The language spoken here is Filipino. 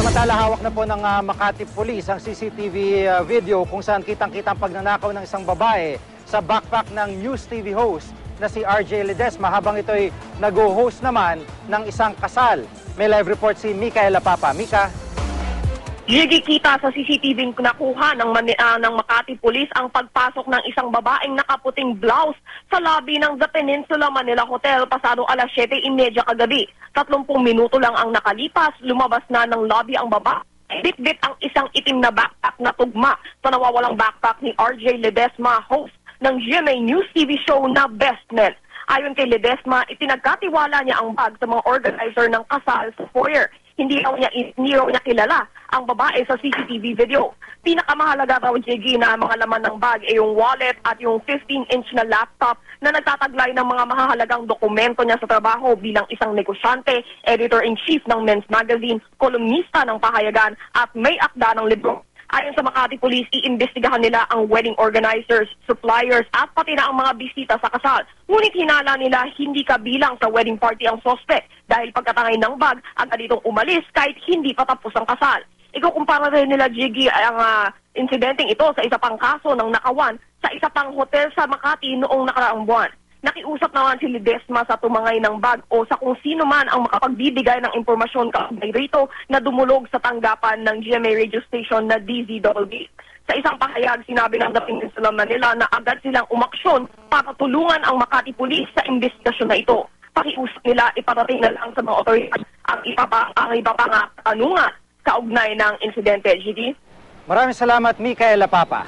Samantala, hawak na po ng Makati Police ang CCTV video kung saan kitang-kita ang pagnanakaw ng isang babae sa backpack ng News TV host na si RJ Ledesma habang ito'y nag-host naman ng isang kasal. May live report si Micaela Papa. Mika? Kita sa CCTV nakuha ng Makati Police ang pagpasok ng isang babaeng nakaputing blouse sa lobby ng The Peninsula Manila Hotel pasado alas 7:30 kagabi. 30 minuto lang ang nakalipas, lumabas na ng lobby ang babae. Bit-bit ang isang itim na backpack na tugma sa nawawalang backpack ni RJ Ledesma, host ng GMA News TV show na Best Men. Ayon kay Ledesma, ipinagkatiwala niya ang bag sa mga organizer ng kasal sa foyer. Hindi raw niya kilala ang babae sa CCTV video. Pinakamahalaga raw, JG, na mga laman ng bag ay yung wallet at yung 15-inch na laptop na nagtataglay ng mga mahahalagang dokumento niya sa trabaho bilang isang negosyante, editor-in-chief ng Men's Magazine, kolumnista ng pahayagan at may akda ng libro. Ayon sa Makati Police, iimbestigahan nila ang wedding organizers, suppliers at pati na ang mga bisita sa kasal. Ngunit hinala nila hindi kabilang sa wedding party ang suspect dahil pagkatangay ng bag, agad itong umalis kahit hindi pa tapos ang kasal. Ikukumpara rin nila, Jiggy, ang insidenteng ito sa isa pang kaso ng nakawan sa isa pang hotel sa Makati noong nakaraang buwan. Nakiusap naman si Ledesma sa tumangay ng bag o sa kung sino man ang makapagbibigay ng impormasyon kaugnay rito na dumulog sa tanggapan ng GMA radio station na DZWB. Sa isang pahayag, sinabi ng The Peninsula Manila na agad silang umaksyon para tulungan ang Makati Police sa investigasyon na ito. Pakiusap nila iparating na lang sa mga otoridad ang iba pang tanungan kaugnay ng insidente. GD? Maraming salamat, Micaela Papa.